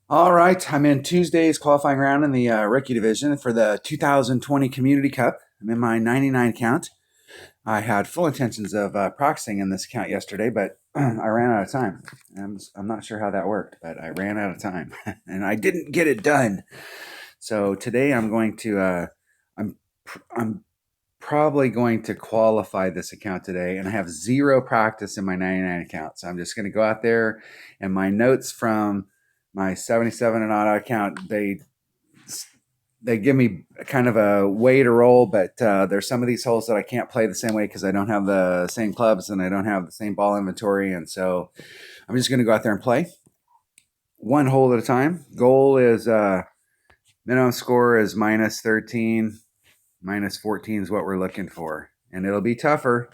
All right, I'm in Tuesday's qualifying round in the rookie division for the 2020 Community Cup. I'm in my 99 account. I had full intentions of practicing in this account yesterday, but I ran out of time. I'm not sure how that worked, but I ran out of time and I didn't get it done. So today I'm going to I'm probably going to qualify this account today, and I have zero practice in my 99 account. So I'm just going to go out there, and my notes from my 77 and auto account, they give me kind of a way to roll, but there's some of these holes that I can't play the same way because I don't have the same clubs and I don't have the same ball inventory, and so I'm just going to go out there and play one hole at a time. Goal is minimum score is minus 13. Minus 14 is what we're looking for. And it'll be tougher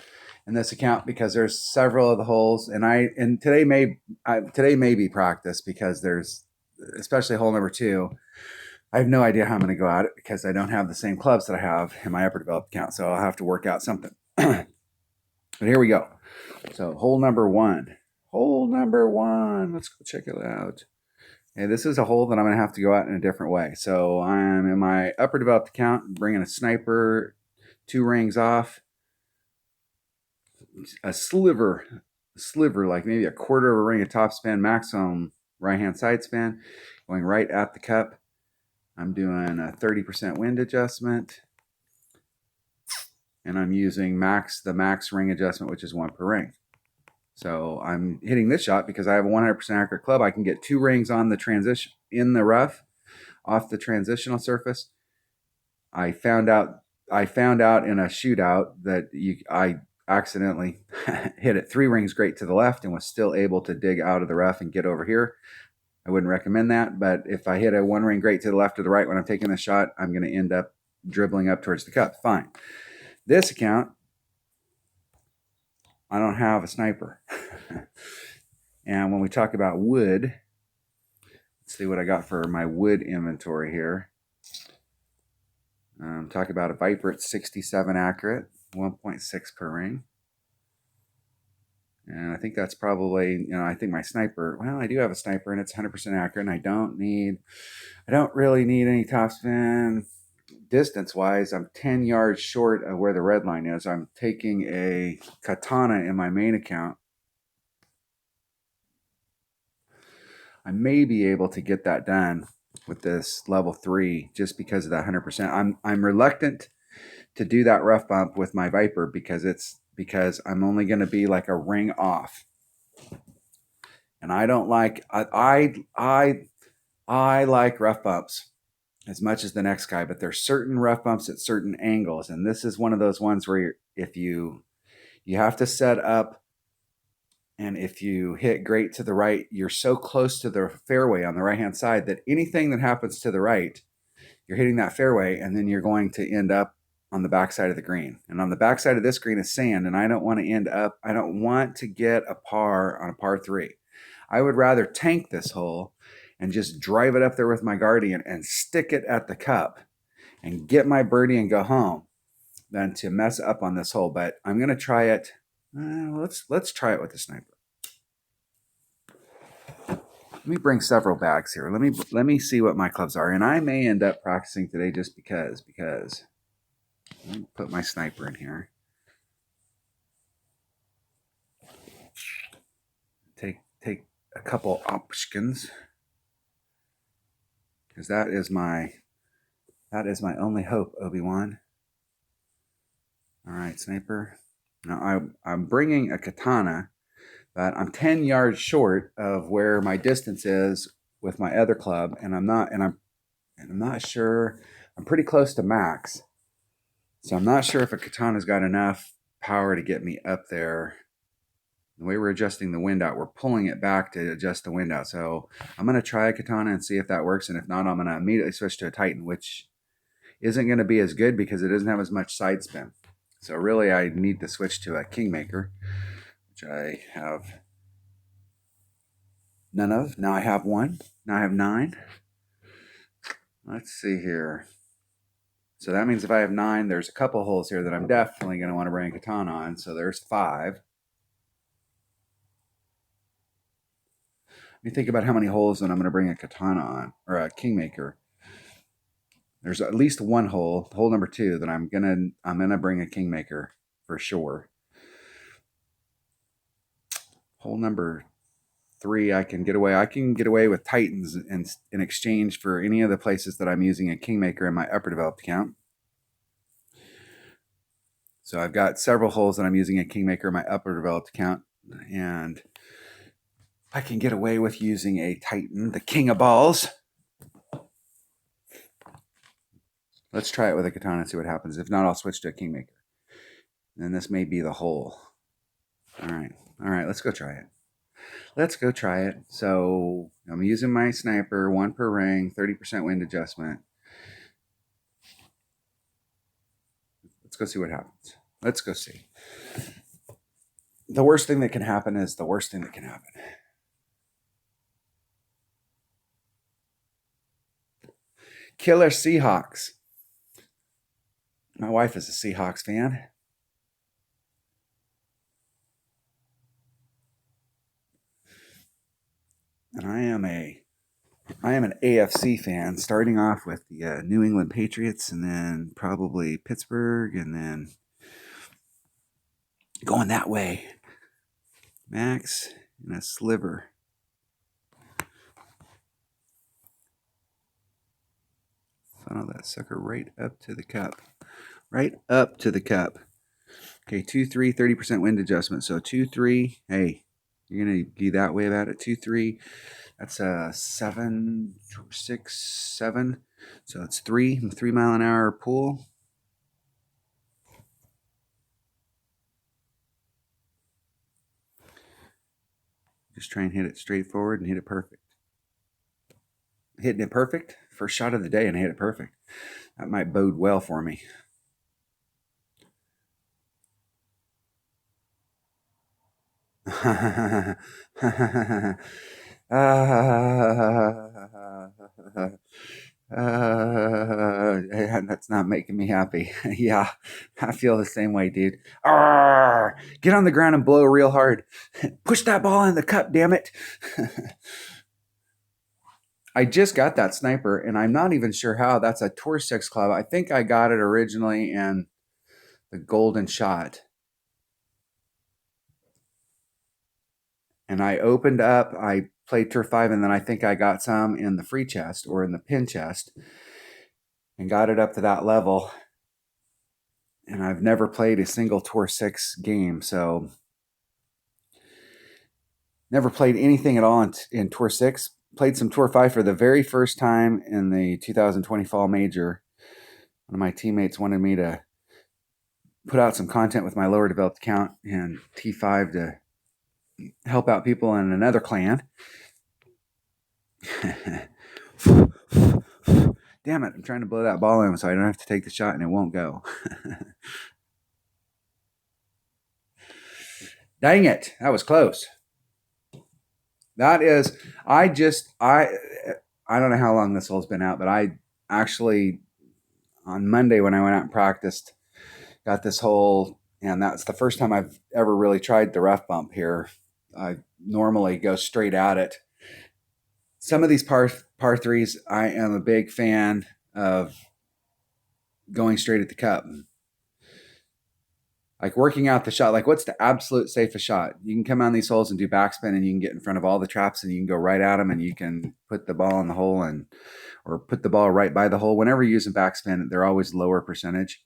in this account because there's several of the holes. And today may be practice because there's, especially hole number 2. I have no idea how I'm going to go at it because I don't have the same clubs that I have in my upper developed account. So I'll have to work out something. But here we go. So hole number 1. Hole number 1. Let's go check it out. Okay, this is a hole that I'm going to have to go out in a different way. So I'm in my upper developed account, bringing a sniper 2 rings off, a sliver, like maybe a quarter of a ring of top spin, maximum right-hand side spin, going right at the cup. I'm doing a 30% wind adjustment, and I'm using the max ring adjustment, which is 1 per ring. So I'm hitting this shot because I have a 100% accurate club. I can get 2 rings on the transition in the rough off the transitional surface. I found out in a shootout that I accidentally hit it 3 rings great to the left and was still able to dig out of the rough and get over here. I wouldn't recommend that, but if I hit a 1 ring great to the left or the right when I'm taking the shot, I'm going to end up dribbling up towards the cup. Fine. This account, I don't have a sniper. And when we talk about wood, let's see what I got for my wood inventory here. Talk about a Viper at 67 accurate, 1.6 per ring. And I think that's probably, I think my sniper, well, I do have a sniper and it's 100% accurate, and I don't really need any topspin. Distance wise, I'm 10 yards short of where the red line is. I'm taking a katana in my main account. I may be able to get that done with this level 3 just because of that 100%. I'm reluctant to do that rough bump with my Viper because I'm only going to be like a ring off. And I don't like I like rough bumps as much as the next guy, but there's certain rough bumps at certain angles, and this is one of those ones where if you have to set up, and if you hit great to the right, you're so close to the fairway on the right-hand side that anything that happens to the right, you're hitting that fairway, and then you're going to end up on the backside of the green. And on the backside of this green is sand, and I don't want to get a par on a par 3. I would rather tank this hole and just drive it up there with my Guardian and stick it at the cup and get my birdie and go home than to mess up on this hole. But I'm going to try it. Let's try it with the sniper. Let me bring several bags here. Let me see what my clubs are, and I may end up practicing today just because. Let me put my sniper in here. Take a couple options, because that is my only hope, Obi-Wan. All right, sniper. Now I'm bringing a katana, but I'm 10 yards short of where my distance is with my other club, and I'm not sure. I'm pretty close to max, so I'm not sure if a katana's got enough power to get me up there. The way we're adjusting the wind out, we're pulling it back to adjust the wind out. So I'm going to try a katana and see if that works. And if not, I'm going to immediately switch to a Titan, which isn't going to be as good because it doesn't have as much side spin. So really, I need to switch to a Kingmaker, which I have none of. Now I have 1. Now I have 9. Let's see here. So that means if I have 9, there's a couple holes here that I'm definitely going to want to bring a katana on. So there's 5. me think about how many holes that I'm going to bring a katana on, or a kingmaker. There's at least one hole, hole number 2, that I'm gonna bring a kingmaker for sure. Hole number 3, I can get away with Titans in exchange for any of the places that I'm using a kingmaker in my upper developed account. So I've got several holes that I'm using a kingmaker in my upper developed account, and I can get away with using a Titan, the king of balls. Let's try it with a katana and see what happens. If not, I'll switch to a kingmaker. And this may be the hole. All right, let's go try it. Let's go try it. So I'm using my sniper, 1 per ring, 30% wind adjustment. Let's go see what happens. Let's go see. The worst thing that can happen is the worst thing that can happen. Killer Seahawks. My wife is a Seahawks fan. And I am an AFC fan, starting off with the New England Patriots, and then probably Pittsburgh, and then going that way. Max and a sliver. Funnel that sucker right up to the cup. Right up to the cup. Okay, 2-3, 30% wind adjustment. So 2-3, hey, you're going to be that way about it. 2-3, that's a 7, 6, 7. So it's 3 mile an hour pull. Just try and hit it straight forward and hit it perfect. Hitting it perfect. First shot of the day and I hit it perfect. That might bode well for me. That's not making me happy. Yeah, I feel the same way, dude. Arr, get on the ground and blow real hard. Push that ball in the cup, damn it. I just got that sniper, and I'm not even sure how. That's a Tour 6 club. I think I got it originally in the Golden Shot. And I opened up, I played Tour 5, and then I think I got some in the free chest or in the pin chest and got it up to that level. And I've never played a single Tour 6 game, so never played anything at all in Tour 6. Played some Tour 5 for the very first time in the 2020 Fall Major. One of my teammates wanted me to put out some content with my lower developed account in T5 to help out people in another clan. Damn it, I'm trying to blow that ball in so I don't have to take the shot and it won't go. Dang it, that was close. That is, I don't know how long this hole's been out, but I actually, on Monday when I went out and practiced, got this hole, and that's the first time I've ever really tried the rough bump here. I normally go straight at it. Some of these par threes, I am a big fan of going straight at the cup. Like working out the shot, like what's the absolute safest shot? You can come on these holes and do backspin, and you can get in front of all the traps, and you can go right at them, and you can put the ball in the hole or put the ball right by the hole. Whenever you're using backspin, they're always lower percentage,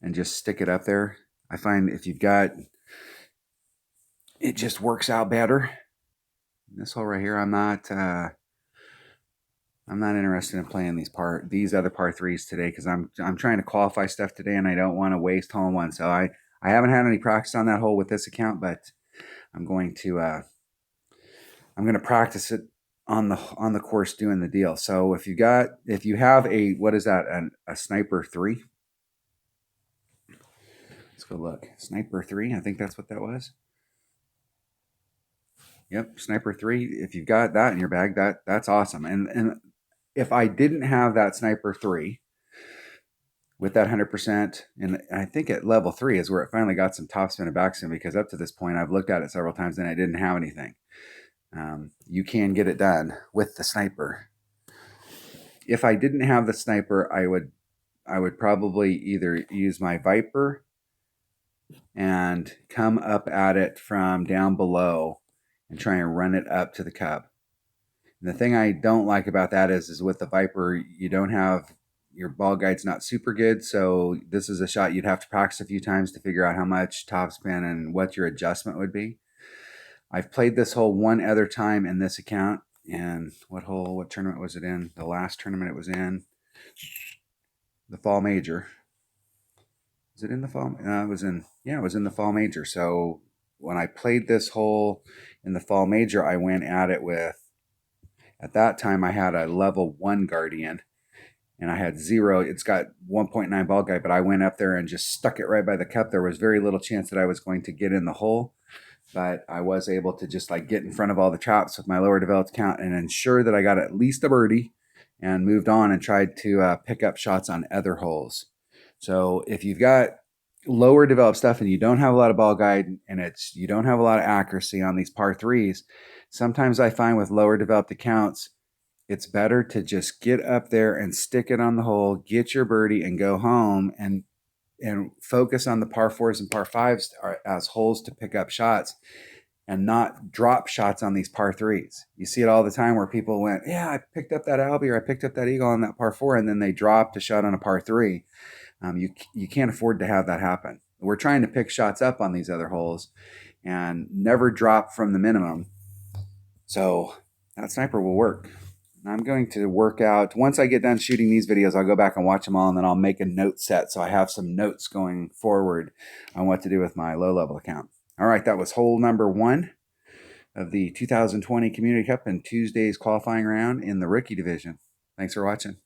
and just stick it up there. I find if you've got, it just works out better. This hole right here, I'm not interested in playing these other par threes today because I'm trying to qualify stuff today, and I don't want to waste hole one. So I haven't had any practice on that hole with this account, but I'm going to practice it on the course doing the deal. So if you have a, what is that, a sniper 3? Let's go look. Sniper 3, I think that's what that was. Yep, sniper 3. If you've got that in your bag, that's awesome. And if I didn't have that sniper 3 with that 100%, and I think at level 3 is where it finally got some topspin and backspin, because up to this point I've looked at it several times and I didn't have anything. You can get it done with the sniper. If I didn't have the sniper, I would probably either use my Viper and come up at it from down below and try and run it up to the cup. And the thing I don't like about that is with the Viper, you don't have your ball guide's not super good. So this is a shot you'd have to practice a few times to figure out how much topspin and what your adjustment would be. I've played this hole one other time in this account. And what tournament was it in? The last tournament it was in, the Fall Major. Was it in the Fall? It was in the Fall Major. So when I played this hole in the Fall Major, I went at it with, at that time I had a level 1 Guardian and I had 0. It's got 1.9 ball guide, but I went up there and just stuck it right by the cup. There was very little chance that I was going to get in the hole, but I was able to just like get in front of all the traps with my lower developed account and ensure that I got at least a birdie and moved on and tried to pick up shots on other holes. So if you've got lower developed stuff and you don't have a lot of ball guide and you don't have a lot of accuracy on these par threes, sometimes I find with lower developed accounts, it's better to just get up there and stick it on the hole, get your birdie and go home and focus on the par fours and par fives as holes to pick up shots and not drop shots on these par threes. You see it all the time where people went, yeah, I picked up that Albie or I picked up that Eagle on that par four, and then they dropped a shot on a par three. You can't afford to have that happen. We're trying to pick shots up on these other holes and never drop from the minimum. So that sniper will work. I'm going to work out. Once I get done shooting these videos, I'll go back and watch them all, and then I'll make a note set so I have some notes going forward on what to do with my low-level account. All right, that was hole number 1 of the 2020 Community Cup and Tuesday's qualifying round in the rookie division. Thanks for watching.